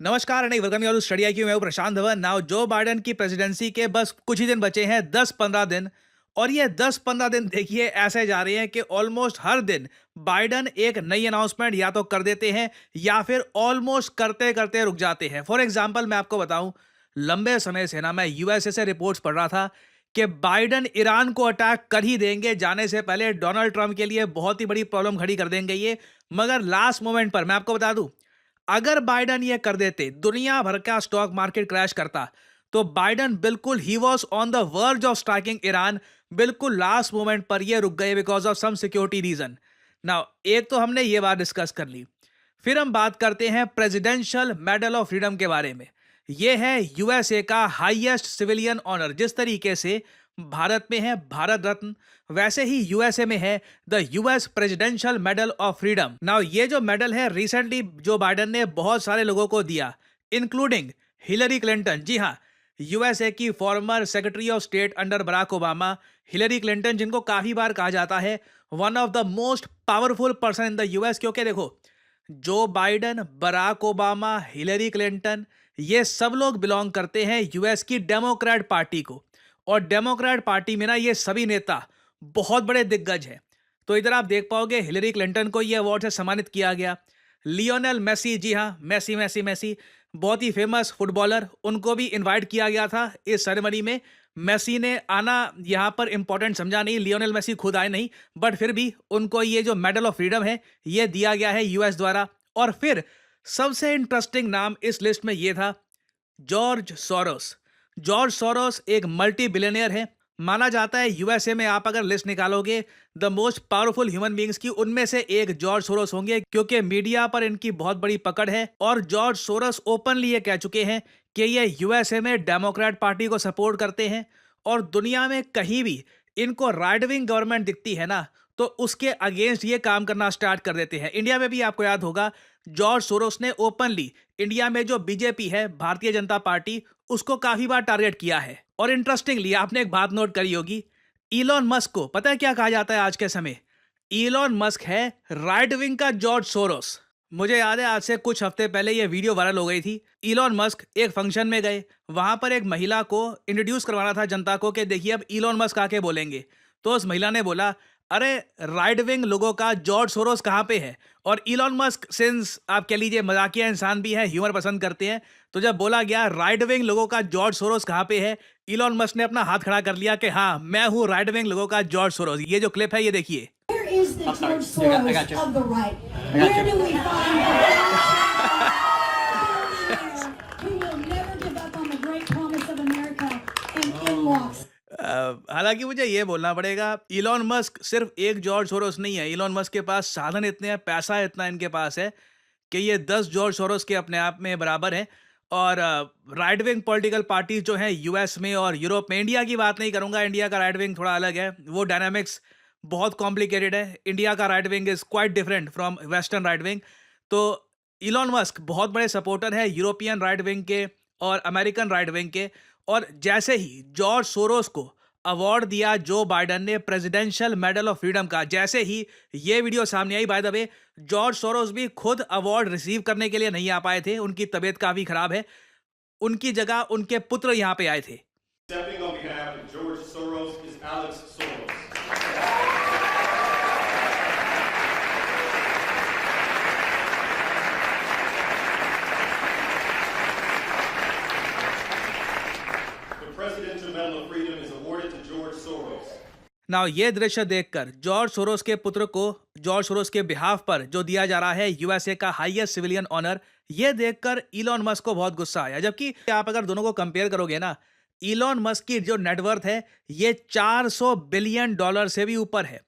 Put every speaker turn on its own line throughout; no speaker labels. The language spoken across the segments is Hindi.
नमस्कार and welcome you to Study IQ क्यू। मैं हूं Prashant Dhawan. Now Joe Biden की प्रेसिडेंसी के बस कुछ ही दिन बचे हैं, 10-15 दिन। और ये 10-15 दिन देखिए ऐसे जा रहे हैं कि ऑलमोस्ट हर दिन बाइडेन एक नई अनाउंसमेंट या तो कर देते हैं या फिर ऑलमोस्ट करते करते रुक जाते हैं। फॉर एग्जांपल मैं आपको बताऊं, लंबे समय से ना मैं यूएसए से रिपोर्ट्स पढ़ रहा था कि बाइडेन ईरान को अटैक कर ही देंगे, जाने से पहले डोनाल्ड ट्रंप के लिए बहुत ही बड़ी प्रॉब्लम खड़ी कर देंगे ये। मगर लास्ट मोमेंट पर मैं आपको बता दूं, अगर बाइडेन ये कर देते, दुनिया भर का स्टॉक मार्केट क्रैश करता। तो बाइडेन बिल्कुल ही was on the verge of striking Iran. बिल्कुल लास्ट मोमेंट पर ये रुक गए because of some security reason. Now एक तो हमने ये बात डिस्कस कर ली। फिर हम बात करते हैं प्रेसिडेंशियल मेडल ऑफ फ्रीडम के बारे में। यह है यूएसए का हाईएस्ट सिविलियन ऑनर। जिस तरीके से भारत में है भारत रत्न, वैसे ही यूएसए में है the US presidential medal of freedom. Now ये जो मेडल है रिसेंटली जो बाइडेन ने बहुत सारे लोगों को दिया, इंक्लूडिंग हिलरी क्लिंटन। जी हाँ, यूएसए की former secretary of state under Barack Obama, Hillary Clinton, जिनको काफी बार कहा जाता है one of the most powerful person in the US. क्योंकि देखो, Joe Biden, Barack Obama, Hillary Clinton, ये सब लोग बिलोंग करते हैं यूएस की डेमोक्रेट पार्टी को। और डेमोक्रेट पार्टी में ना ये सभी नेता बहुत बड़े दिग्गज हैं। तो इधर आप देख पाओगे हिलरी क्लिंटन को ये अवार्ड से सम्मानित किया गया। लियोनेल मेसी, जी हाँ, मेसी मेसी मेसी, बहुत ही फेमस फुटबॉलर, उनको भी इनवाइट किया गया था इस सेरेमनी में। मेसी ने आना यहाँ पर इंपॉर्टेंट समझा नहीं, लियोनेल मेसी खुद आए नहीं, बट फिर भी उनको ये जो मेडल ऑफ फ्रीडम है ये दिया गया है यूएस द्वारा। और फिर सबसे इंटरेस्टिंग नाम इस लिस्ट में ये था जॉर्ज सोरोस। जॉर्ज सोरोस एक मल्टी बिलियनियर है। माना जाता है यूएसए में आप अगर लिस्ट निकालोगे the most powerful human beings की, उनमें से एक जॉर्ज सोरोस होंगे, क्योंकि मीडिया पर इनकी बहुत बड़ी पकड़ है। और जॉर्ज सोरोस ओपनली ये कह चुके हैं कि ये यूएसए में डेमोक्रेट पार्टी को सपोर्ट करते हैं। और दुनिया में कहीं भी इनको राइट विंग गवर्नमेंट दिखती है ना, तो उसके अगेंस्ट ये काम करना स्टार्ट कर देते हैं। इंडिया में भी आपको याद होगा, जॉर्ज सोरोस ने ओपनली इंडिया में जो बीजेपी है, भारतीय जनता पार्टी, उसको काफी बार टारगेट किया है। और इंटरेस्टिंगली आपने एक बात नोट करी होगी, इलॉन मस्क को पता है क्या कहा जाता है आज के समय? इलॉन मस्क है राइट विंग का जॉर्ज सोरोस। मुझे याद है आज से कुछ हफ्ते पहले ये वीडियो वायरल हो गई थी। इलॉन मस्क एक फंक्शन में गए, वहां पर एक महिला को इंट्रोड्यूस करवाना था जनता को कि देखिए अब इलॉन मस्क आके बोलेंगे। तो उस महिला ने बोला, अरे राइट विंग लोगों का जॉर्ज सोरोस कहाँ पे है? और इलॉन मस्क सिंस आप कह लीजिए मजाकिया इंसान भी है, ह्यूमर पसंद करते हैं, तो जब बोला गया राइट विंग लोगों का जॉर्ज सोरोस कहाँ पे है, इलॉन मस्क ने अपना हाथ खड़ा कर लिया कि हाँ, मैं हूँ राइट विंग लोगों का जॉर्ज सोरोस। ये जो क्लिप है ये देखिए।
Where is the
I'm sorry.
George
I
Soros
got you.
of the right?
I got
Where
you.
do we find the billionaire who will never give up on the great promise of America and in walks
हालांकि मुझे ये बोलना पड़ेगा, इलॉन मस्क सिर्फ एक जॉर्ज सोरोस नहीं है। इलॉन मस्क के पास साधन इतने हैं, पैसा इतना इनके पास है कि ये 10 जॉर्ज सोरोस के अपने आप में बराबर हैं। और राइट विंग पॉलिटिकल पार्टीज जो हैं यूएस में और यूरोप में, इंडिया की बात नहीं करूंगा, इंडिया का राइट विंग थोड़ा अलग है, वो डायनामिक्स बहुत कॉम्प्लिकेटेड है। इंडिया का right wing is quite different from western right wing. तो इलॉन मस्क बहुत बड़े सपोर्टर है यूरोपियन राइट विंग के और अमेरिकन राइट विंग के। और जैसे ही जॉर्ज सोरोस को अवार्ड दिया जो बाइडेन ने प्रेसिडेंशियल मेडल ऑफ फ्रीडम का, जैसे ही ये वीडियो सामने आई, by the way George Soros भी खुद अवार्ड रिसीव करने के लिए नहीं आ पाए थे, उनकी तबीयत काफी खराब है। उनकी जगह उनके पुत्र यहाँ पे आए थे।
Stepping on behalf of George Soros is Alex Soros. The Presidential Medal of Freedom is awarded to George Soros.
Now ये दृश्य देखकर जॉर्ज सोरोस के पुत्र को जॉर्ज सोरोस के बिहाफ पर जो दिया जा रहा है यूएसए का हाईएस्ट सिविलियन ऑनर, ये देखकर इलॉन मस्क को बहुत गुस्सा आया। जबकि आप अगर दोनों को कंपेयर करोगे ना, इलॉन मस्क की जो नेटवर्थ है ये 400 बिलियन डॉलर से भी ऊपर है।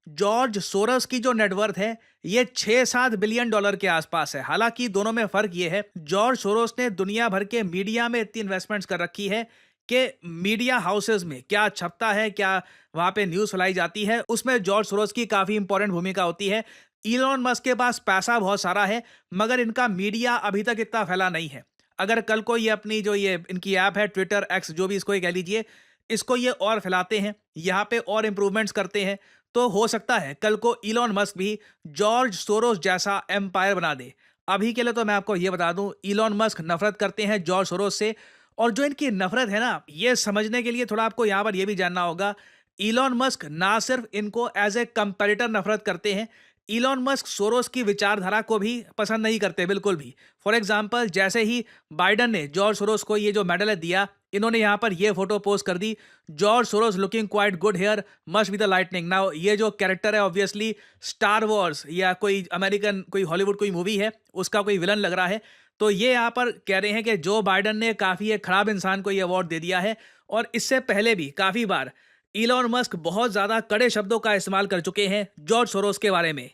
जॉर्ज सोरोस की जो नेटवर्थ है ये 6-7 बिलियन डॉलर के आसपास है। हालांकि दोनों में फर्क ये है, जॉर्ज सोरोस ने दुनिया भर के मीडिया में इतनी इन्वेस्टमेंट्स कर रखी है कि मीडिया हाउसेस में क्या छपता है, क्या वहां पे न्यूज फैलाई जाती है, उसमें जॉर्ज सोरोस की काफी इंपॉर्टेंट भूमिका होती है। इलॉन मस्क के पास पैसा बहुत सारा है, मगर इनका मीडिया अभी तक इतना फैला नहीं है। अगर कल को ये अपनी जो ये इनकी ऐप है ट्विटर एक्स, जो भी इसको ये कह लीजिए, इसको ये और फैलाते हैं, यहाँ पे और इंप्रूवमेंट्स करते हैं, तो हो सकता है कल को इलॉन मस्क भी जॉर्ज सोरोस जैसा एम्पायर बना दे। अभी के लिए तो मैं आपको ये बता दूं, इलॉन मस्क नफरत करते हैं जॉर्ज सोरोस से। और जो इनकी नफरत है ना, ये समझने के लिए थोड़ा आपको यहाँ पर ये भी जानना होगा, इलॉन मस्क ना सिर्फ इनको एज ए कंपेटिटर नफरत करते हैं, इलॉन मस्क सोरोस की विचारधारा को भी पसंद नहीं करते बिल्कुल भी। फॉर एग्जाम्पल, जैसे ही बाइडन ने जॉर्ज सोरोस को ये जो मेडल है दिया, इन्होंने यहाँ पर ये फोटो पोस्ट कर दी, George Soros looking quite good hair, must be the lightning. Now ये जो कैरेक्टर है ऑब्वियसली स्टार वॉर्स या कोई अमेरिकन कोई हॉलीवुड कोई मूवी है उसका कोई विलन लग रहा है। तो ये यहाँ पर कह रहे हैं कि जो बाइडन ने काफ़ी एक खराब इंसान को ये अवार्ड दे दिया है। और इससे पहले भी काफ़ी बार इलॉन मस्क बहुत ज़्यादा कड़े शब्दों का इस्तेमाल कर चुके हैं जॉर्ज सोरोस के बारे में।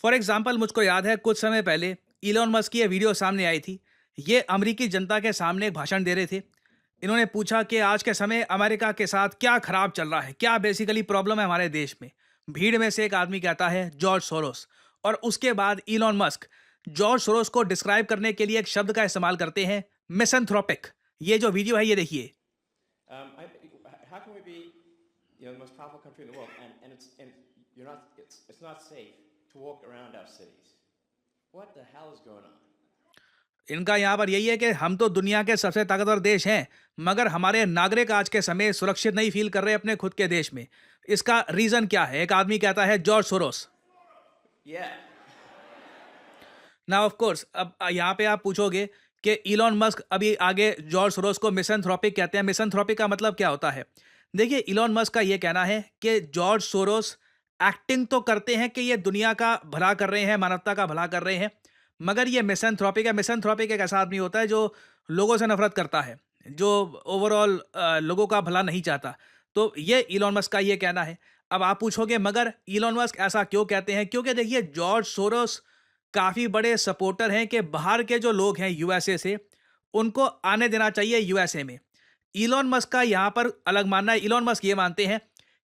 फॉर एग्जाम्पल, मुझको याद है कुछ समय पहले इलॉन मस्क की ये वीडियो सामने आई थी। ये अमेरिकी जनता के सामने एक भाषण दे रहे थे। इन्होंने पूछा कि आज के समय अमेरिका के साथ क्या खराब चल रहा है, क्या बेसिकली प्रॉब्लम है हमारे देश में। भीड़ में से एक आदमी कहता है जॉर्ज सोरोस, और उसके बाद इलॉन मस्क जॉर्ज सोरोस को डिस्क्राइब करने के लिए एक शब्द का इस्तेमाल करते हैं, मिसैंथ्रोपिक। ये जो वीडियो है ये देखिए।
How can we be, the most powerful country in the world, and it's not safe to walk around our cities? What the hell is going on?
इनका यहाँ पर यही है कि हम तो दुनिया के सबसे ताकतवर देश हैं, मगर हमारे नागरिक आज के समय सुरक्षित नहीं फील कर रहे अपने खुद के देश में। इसका रीजन क्या है? एक आदमी कहता है जॉर्ज सोरोस।
Yeah.
ना ऑफ कोर्स, अब यहाँ पे आप पूछोगे कि इलॉन मस्क अभी आगे जॉर्ज सोरोस को मिसैंथ्रोपिक कहते हैं। मिसैंथ्रोपिक का मतलब क्या होता है? देखिए, इलॉन मस्क का ये कहना है कि जॉर्ज सोरोस एक्टिंग तो करते हैं कि ये दुनिया का भला कर रहे हैं, मानवता का भला कर रहे हैं, मगर ये मिसैंथ्रोपिक है। मिसैंथ्रोपिक एक ऐसा आदमी होता है जो लोगों से नफरत करता है, जो ओवरऑल लोगों का भला नहीं चाहता। तो ये इलॉन मस्क का ये कहना है। अब आप पूछोगे मगर इलॉन मस्क ऐसा क्यों कहते हैं? क्योंकि देखिए, जॉर्ज सोरोस काफ़ी बड़े सपोर्टर हैं कि बाहर के जो लोग हैं यूएसए से, उनको आने देना चाहिए यूएसए में। इलॉन मस्क का यहाँ पर अलग मानना है। इलॉन मस्क ये मानते हैं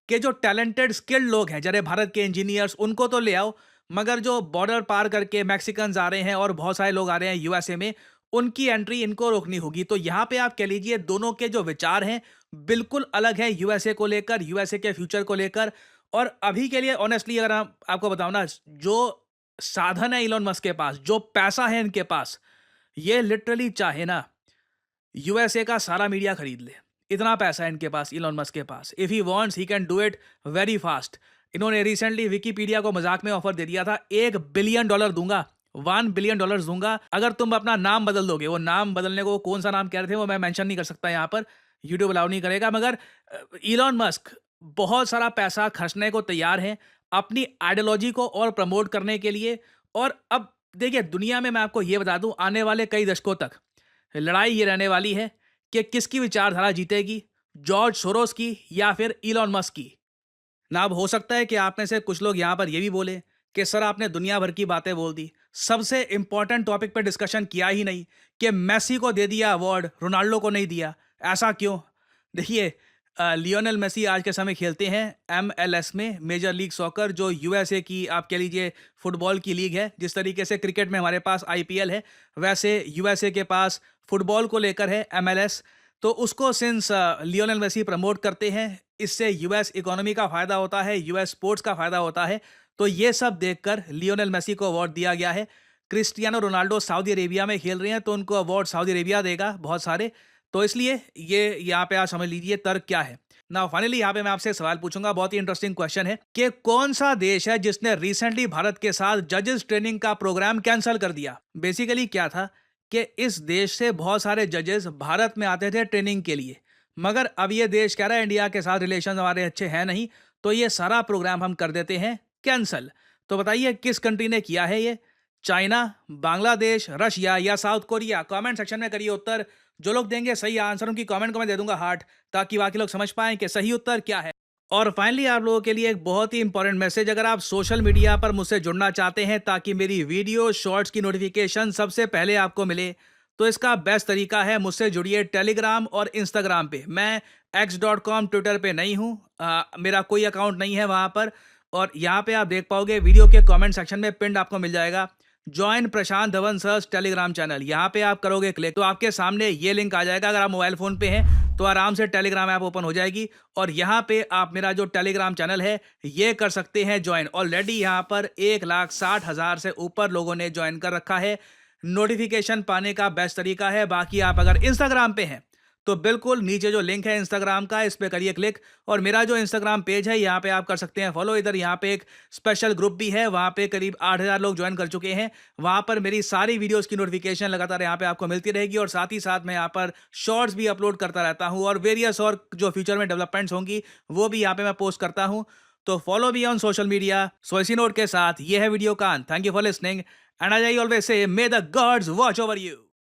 कि जो टैलेंटेड स्किल्ड लोग हैं, जैसे भारत के इंजीनियर्स, उनको तो ले आओ, मगर जो बॉर्डर पार करके मैक्सिकन्स आ रहे हैं और बहुत सारे लोग आ रहे हैं यूएसए में, उनकी एंट्री इनको रोकनी होगी। तो यहाँ पे आप कह लीजिए दोनों के जो विचार हैं बिल्कुल अलग हैं, यूएसए को लेकर, यूएसए के फ्यूचर को लेकर। और अभी के लिए ऑनेस्टली अगर आपको बताऊं ना, जो साधन है इलॉन मस्क के पास, जो पैसा है इनके पास, ये लिटरली चाहे ना यूएसए का सारा मीडिया खरीद ले। इतना पैसा है इनके पास, इलॉन मस्क के पास। If he wants he can do it very fast. इन्होंने रिसेंटली विकीपीडिया को मजाक में ऑफर दे दिया था, $1 बिलियन दूंगा, $1 बिलियन दूंगा अगर तुम अपना नाम बदल दोगे। वो नाम बदलने को कौन सा नाम कह रहे थे वो मैं मेंशन नहीं कर सकता यहाँ पर, यूट्यूब अलाउ नहीं करेगा। मगर इलॉन मस्क बहुत सारा पैसा खर्चने को तैयार हैं अपनी आइडियोलॉजी को और प्रमोट करने के लिए। और अब देखिए, दुनिया में मैं आपको ये बता दूं, आने वाले कई दशकों तक लड़ाई ये रहने वाली है कि किसकी विचारधारा जीतेगी, जॉर्ज सोरोस की या फिर इलॉन मस्क की। ना अब हो सकता है कि आप में से कुछ लोग यहाँ पर ये भी बोले कि सर आपने दुनिया भर की बातें बोल दी, सबसे इंपॉर्टेंट टॉपिक पे डिस्कशन किया ही नहीं कि मेसी को दे दिया अवार्ड, रोनाल्डो को नहीं दिया, ऐसा क्यों? देखिए, लियोनेल मेसी आज के समय खेलते हैं MLS में, मेजर लीग सॉकर, जो यूएसए की आप कह लीजिए फुटबॉल की लीग है। जिस तरीके से क्रिकेट में हमारे पास IPL है, वैसे यूएसए के पास फुटबॉल को लेकर है MLS। तो उसको सिंस लियोनेल मेसी प्रमोट करते हैं, इससे यूएस इकोनॉमी का फ़ायदा होता है, यूएस स्पोर्ट्स का फ़ायदा होता है। तो ये सब देखकर लियोनेल मेसी को अवार्ड दिया गया है। क्रिस्टियानो रोनाल्डो सऊदी अरेबिया में खेल रहे हैं, तो उनको अवार्ड सऊदी अरेबिया देगा बहुत सारे। तो इसलिए ये यहाँ पे आप समझ लीजिए तर्क क्या है ना। फाइनली यहाँ पे मैं आपसे सवाल पूछूंगा, बहुत ही इंटरेस्टिंग क्वेश्चन है कि कौन सा देश है जिसने रिसेंटली भारत के साथ जजेस ट्रेनिंग का प्रोग्राम कैंसिल कर दिया? बेसिकली क्या था कि इस देश से बहुत सारे जजेस भारत में आते थे ट्रेनिंग के लिए, मगर अब ये देश कह रहा है इंडिया के साथ रिलेशन हमारे अच्छे हैं नहीं, तो ये सारा प्रोग्राम हम कर देते हैं कैंसिल। तो बताइए किस कंट्री ने किया है ये? चाइना, बांग्लादेश, रशिया या साउथ कोरिया? कमेंट सेक्शन में करिए उत्तर। जो लोग देंगे सही आंसर, उनकी कमेंट को मैं दे दूंगा हार्ट, ताकि बाकी लोग समझ पाएं कि सही उत्तर क्या है। और फाइनली आप लोगों के लिए एक बहुत ही इंपॉर्टेंट मैसेज, अगर आप सोशल मीडिया पर मुझसे जुड़ना चाहते हैं ताकि मेरी वीडियो शॉर्ट्स की नोटिफिकेशन सबसे पहले आपको मिले, तो इसका बेस्ट तरीका है मुझसे जुड़िए टेलीग्राम और इंस्टाग्राम पे। मैं x.com ट्विटर पे नहीं हूँ, मेरा कोई अकाउंट नहीं है वहाँ पर। और यहाँ पे आप देख पाओगे वीडियो के कमेंट सेक्शन में पिंड आपको मिल जाएगा ज्वाइन प्रशांत धवन सर्स टेलीग्राम चैनल। यहाँ पे आप करोगे क्लिक तो आपके सामने ये लिंक आ जाएगा। अगर आप मोबाइल फ़ोन पे हैं तो आराम से टेलीग्राम ऐप ओपन हो जाएगी और यहाँ पे आप मेरा जो टेलीग्राम चैनल है ये कर सकते हैं ज्वाइन। ऑलरेडी यहाँ पर 1,60,000 से ऊपर लोगों ने ज्वाइन कर रखा है। नोटिफिकेशन पाने का बेस्ट तरीका है। बाकी आप अगर इंस्टाग्राम पे हैं तो बिल्कुल नीचे जो लिंक है इंस्टाग्राम का, इस पे करिए क्लिक और मेरा जो इंस्टाग्राम पेज है यहाँ पे आप कर सकते हैं फॉलो। इधर यहाँ पे एक स्पेशल ग्रुप भी है, वहाँ पे करीब 8,000 लोग ज्वाइन कर चुके हैं। वहाँ पर मेरी सारी वीडियोस की नोटिफिकेशन लगातार यहाँ पे आपको मिलती रहेगी और साथ ही साथ मैं यहाँ पर शॉर्ट्स भी अपलोड करता रहता हूँ और वेरियस और जो फ्यूचर में डेवलपमेंट्स होंगी वो भी यहाँ पे मैं पोस्ट करता हूँ। तो फॉलो भी ऑन सोशल मीडिया। सो इसी नोट के साथ ये है वीडियो का अंत। Thank you for listening and I always say may the gods watch over you.